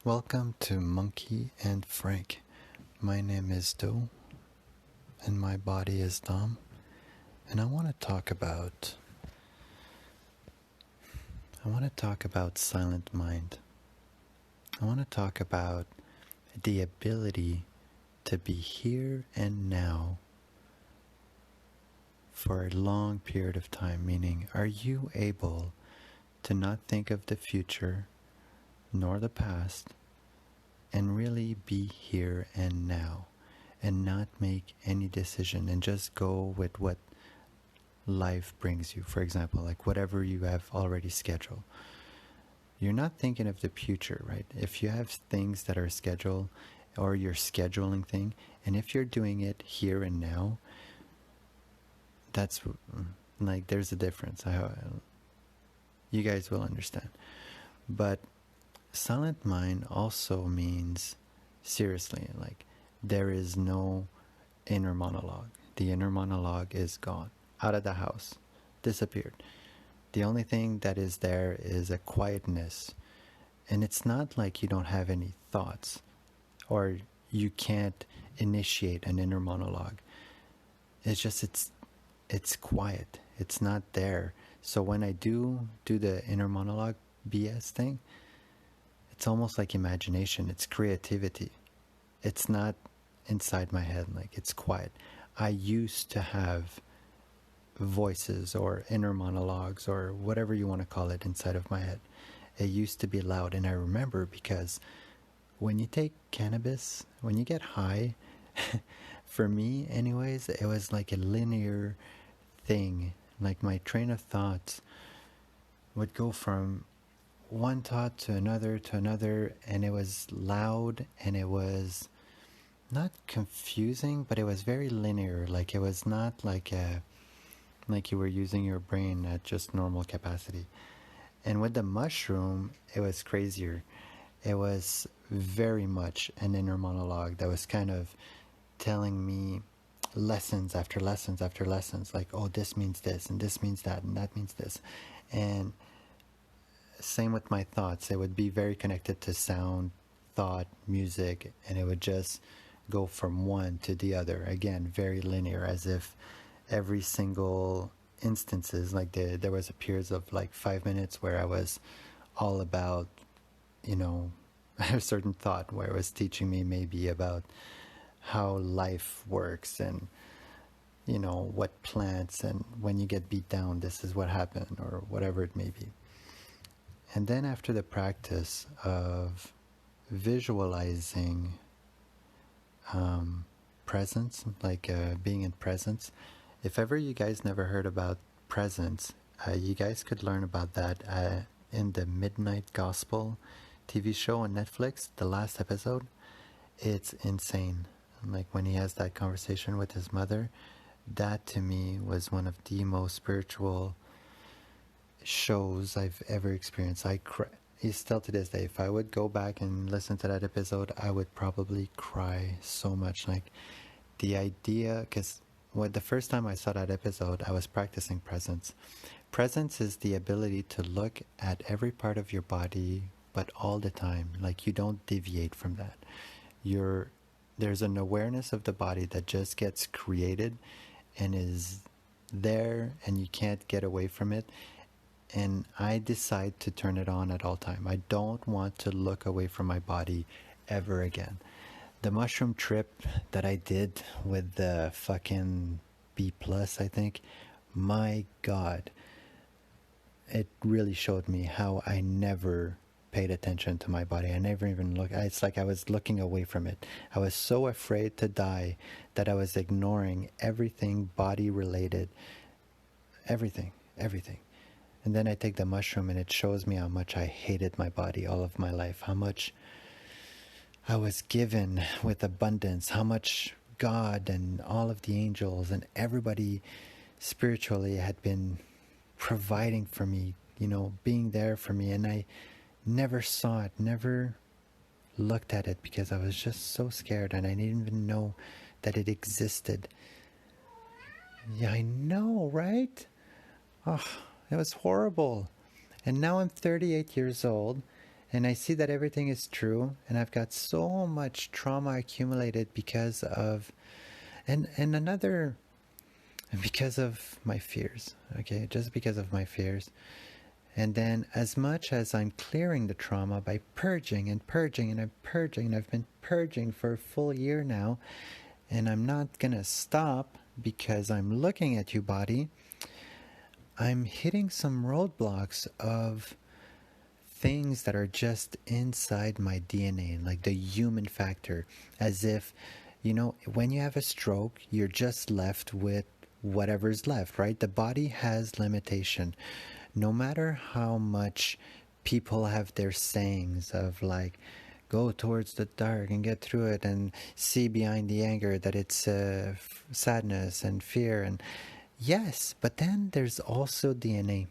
Welcome to Monkey and Frank. My name is Do, and my body is Dom, and I want to talk about silent mind. I want to talk about the ability to be here and now for a long period of time, meaning, are you able to not think of the future nor the past and really be here and now and not make any decision and just go with what life brings you? For example, like whatever you have already scheduled. You're not thinking of the future, right? If you have things that are scheduled or you're scheduling thing, and if you're doing it here and now, that's like there's a difference. You guys will understand. But silent mind also means, seriously, like there is no inner monologue. The inner monologue is gone, out of the house, disappeared. The only thing that is there is a quietness. And it's not like you don't have any thoughts or you can't initiate an inner monologue. It's just it's quiet. It's not there. So when I do the inner monologue BS thing, it's almost like imagination. It's creativity. It's not inside my head. Like, it's quiet. I used to have voices or inner monologues or whatever you want to call it inside of my head. It used to be loud. And I remember because when you take cannabis, when you get high, for me anyways, it was like a linear thing. Like my train of thoughts would go from one thought to another, and it was loud, and it was not confusing, but it was very linear. Like, it was not like you were using your brain at just normal capacity. And with the mushroom, it was crazier. It was very much an inner monologue that was kind of telling me lessons after lessons after lessons, like, oh, this means this, and this means that, and that means this. And same with my thoughts. It would be very connected to sound, thought, music, and it would just go from one to the other. Again, very linear, as if every single instances, like there was a period of like 5 minutes where I was all about, a certain thought where it was teaching me maybe about how life works and, what plants, and when you get beat down, this is what happened, or whatever it may be. And then after the practice of visualizing presence, like being in presence, if ever you guys never heard about presence, you guys could learn about that in the Midnight Gospel TV show on Netflix, the last episode. It's insane. Like when he has that conversation with his mother, that to me was one of the most spiritual shows I've ever experienced. Still to this day, if I would go back and listen to that episode, I would probably cry so much. Like the idea, because the first time I saw that episode, I was practicing presence. Presence is the ability to look at every part of your body, but all the time. Like you don't deviate from that. There's an awareness of the body that just gets created and is there, and you can't get away from it. And I decide to turn it on at all time. I don't want to look away from my body ever again. The mushroom trip that I did with the fucking B+, I think, my God, it really showed me how I never paid attention to my body. I never even looked. It's like I was looking away from it. I was so afraid to die that I was ignoring everything body related. Everything. And then I take the mushroom and it shows me how much I hated my body all of my life, how much I was given with abundance, how much God and all of the angels and everybody spiritually had been providing for me, being there for me. And I never saw it, never looked at it because I was just so scared and I didn't even know that it existed. Yeah, I know, right? Oh, it was horrible. And now I'm 38 years old, And I see that everything is true, and I've got so much trauma accumulated because of, and another, because of my fears, okay? Just because of my fears. And then as much as I'm clearing the trauma by purging and purging and I'm purging, and I've been purging for a full year now, and I'm not gonna stop because I'm looking at you, body, I'm hitting some roadblocks of things that are just inside my DNA, like the human factor, as if, when you have a stroke, you're just left with whatever's left, right? The body has limitation. No matter how much people have their sayings of like, go towards the dark and get through it and see behind the anger that it's sadness and fear. And yes, but then there's also DNA.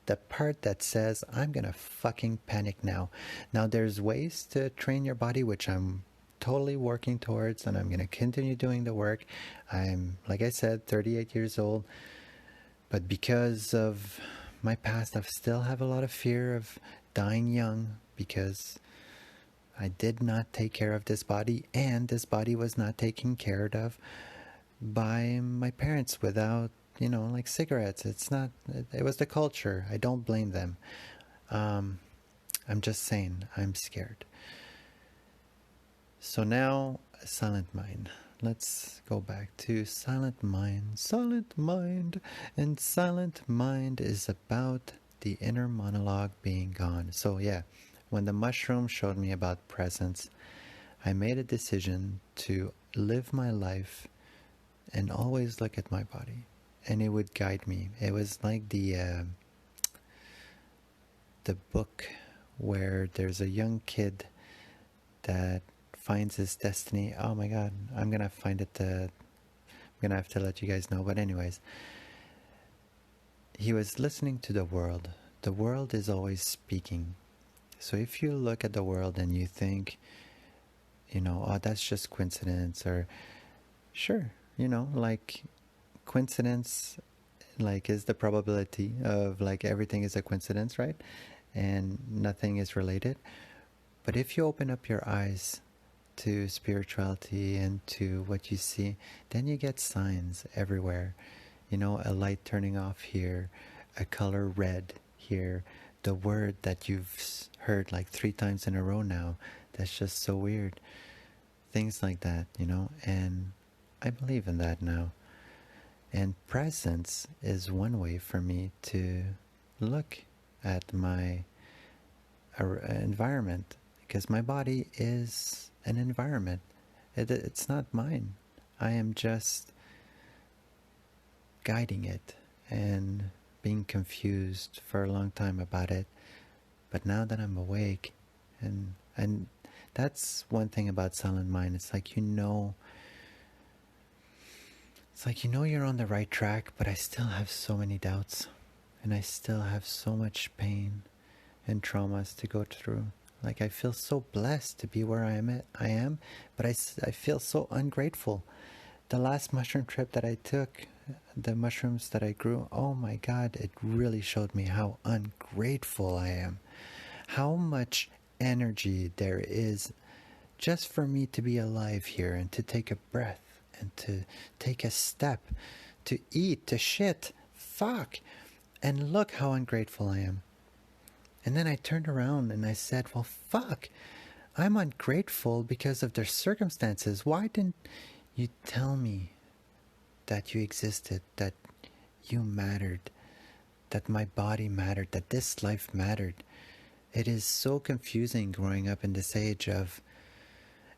The part that says, I'm gonna fucking panic now. Now, there's ways to train your body, which I'm totally working towards, and I'm gonna continue doing the work. I'm, like I said, 38 years old, but because of my past, I still have a lot of fear of dying young because I did not take care of this body, and this body was not taken care of by my parents without, like cigarettes. It was the culture. I don't blame them. I'm just saying, I'm scared. So now, silent mind. Let's go back to silent mind. Silent mind. And silent mind is about the inner monologue being gone. So yeah, when the mushroom showed me about presence, I made a decision to live my life and always look at my body, and it would guide me. It was like the book where there's a young kid that finds his destiny. Oh my god, I'm gonna find it. I'm gonna have to let you guys know. But anyways, he was listening to the world. The world is always speaking. So if you look at the world and you think, oh, that's just coincidence, or sure, like coincidence, like, is the probability of like everything is a coincidence, right? And nothing is related. But if you open up your eyes to spirituality and to what you see, then you get signs everywhere. A light turning off here, a color red here, the word that you've heard like 3 times in a row now, that's just so weird. Things like that, and I believe in that now. And presence is one way for me to look at my environment, because my body is an environment. It's not mine. I am just guiding it and being confused for a long time about it. But now that I'm awake, and that's one thing about silent mind. It's like you're on the right track, but I still have so many doubts, and I still have so much pain and traumas to go through. Like, I feel so blessed to be where I am, but I feel so ungrateful. The last mushroom trip that I took, the mushrooms that I grew, oh my god, it really showed me how ungrateful I am. How much energy there is just for me to be alive here and to take a breath and to take a step, to eat, to shit. Fuck. And look how ungrateful I am. And then I turned around and I said, well, fuck. I'm ungrateful because of their circumstances. Why didn't you tell me that you existed, that you mattered, that my body mattered, that this life mattered? It is so confusing growing up in this age of,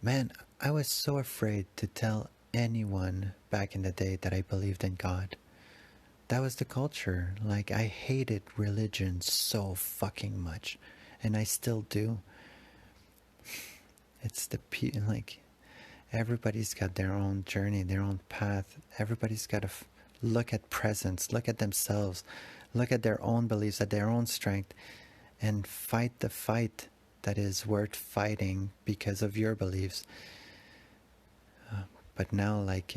man, I was so afraid to tell anyone back in the day that I believed in God. That was the culture. Like, I hated religion so fucking much, and I still do. It's like, everybody's got their own journey, their own path. Everybody's got to look at presence, look at themselves, look at their own beliefs, at their own strength, and fight the fight that is worth fighting because of your beliefs. But now, like,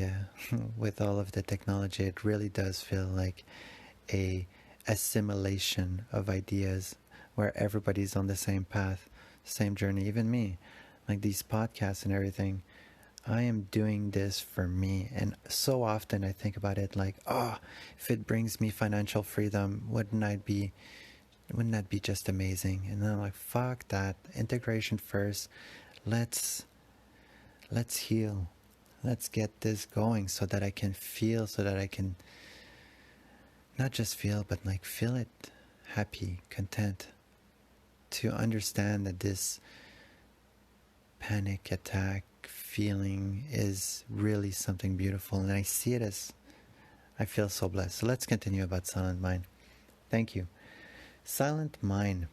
with all of the technology, it really does feel like a assimilation of ideas where everybody's on the same path. same journey. Even me, like these podcasts and everything, I am doing this for me. And so often I think about it like, oh, if it brings me financial freedom, wouldn't that be just amazing? And then I'm like, fuck that. Integration first. Let's heal. Let's get this going so that I can feel, so that I can not just feel, but like feel it happy, content. To understand that this panic attack feeling is really something beautiful. And I see it as, I feel so blessed. So let's continue about silent mind. Thank you. Silent mind.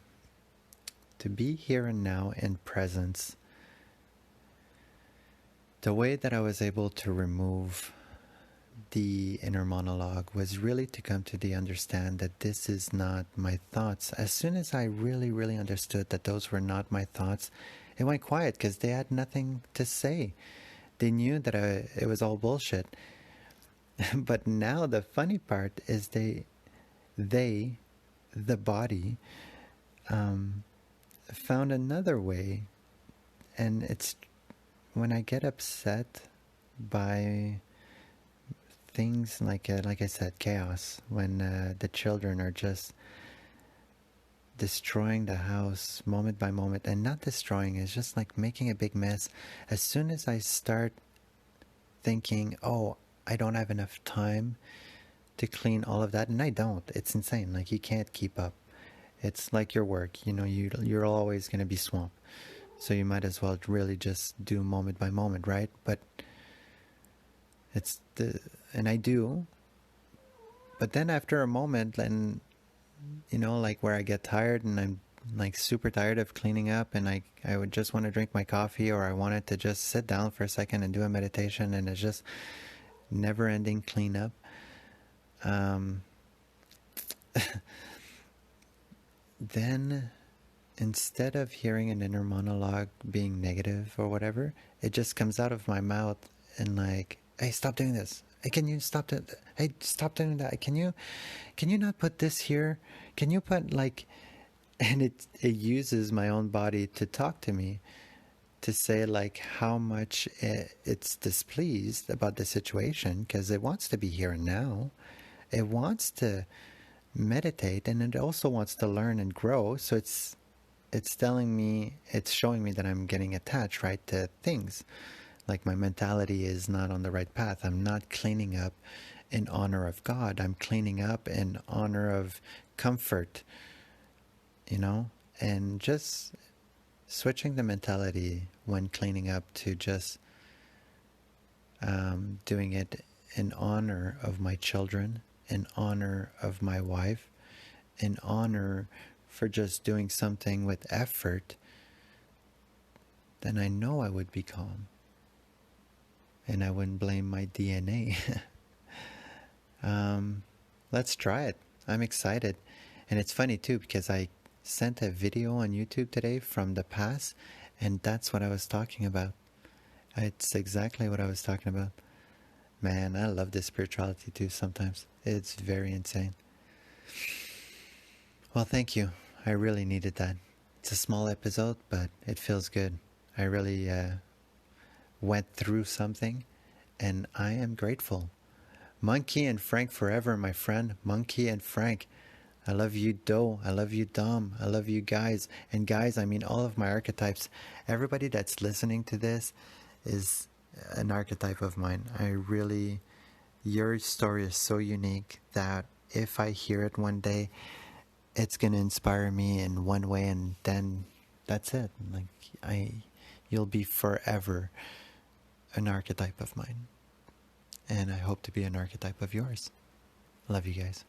To be here and now in presence. The way that I was able to remove the inner monologue was really to come to the understand that this is not my thoughts. As soon as I really, really understood that those were not my thoughts, it went quiet because they had nothing to say. They knew that it was all bullshit. But now the funny part is the body, found another way. And it's when I get upset by things like I said, chaos, when the children are just destroying the house moment by moment, and not destroying, it's just like making a big mess. As soon as I start thinking, oh, I don't have enough time to clean all of that, and I don't, it's insane. Like, you can't keep up. It's like your work, you're always going to be swamped. So you might as well really just do moment by moment, right? But and I do. But then after a moment, then, like where I get tired and I'm like super tired of cleaning up, and I would just want to drink my coffee, or I wanted to just sit down for a second and do a meditation, and it's just never ending cleanup. Then instead of hearing an inner monologue being negative or whatever, it just comes out of my mouth and like, hey, stop doing this. Hey, can you stop that? Hey, stop doing that. Can you not put this here? Can you put like, and it uses my own body to talk to me, to say like how much it's displeased about the situation, because it wants to be here and now. It wants to meditate, and it also wants to learn and grow. So it's telling me, it's showing me that I'm getting attached, right, to things. Like my mentality is not on the right path. I'm not cleaning up in honor of God. I'm cleaning up in honor of comfort, and just switching the mentality when cleaning up to just doing it in honor of my children, in honor of my wife, in honor for just doing something with effort, then I know I would be calm. And I wouldn't blame my DNA. Let's try it. I'm excited. And it's funny too, because I sent a video on YouTube today from the past, and that's what I was talking about. It's exactly what I was talking about. Man, I love this spirituality too sometimes. It's very insane. Well, thank you. I really needed that. It's a small episode, but it feels good. I really went through something, and I am grateful. Monkey and Frank forever, my friend. Monkey and Frank. I love you, Do. I love you, Dom. I love you guys. And guys, I mean all of my archetypes. Everybody that's listening to this is an archetype of mine. Your story is so unique that if I hear it one day, it's going to inspire me in one way, and then that's it. Like you'll be forever an archetype of mine. And I hope to be an archetype of yours. Love you guys.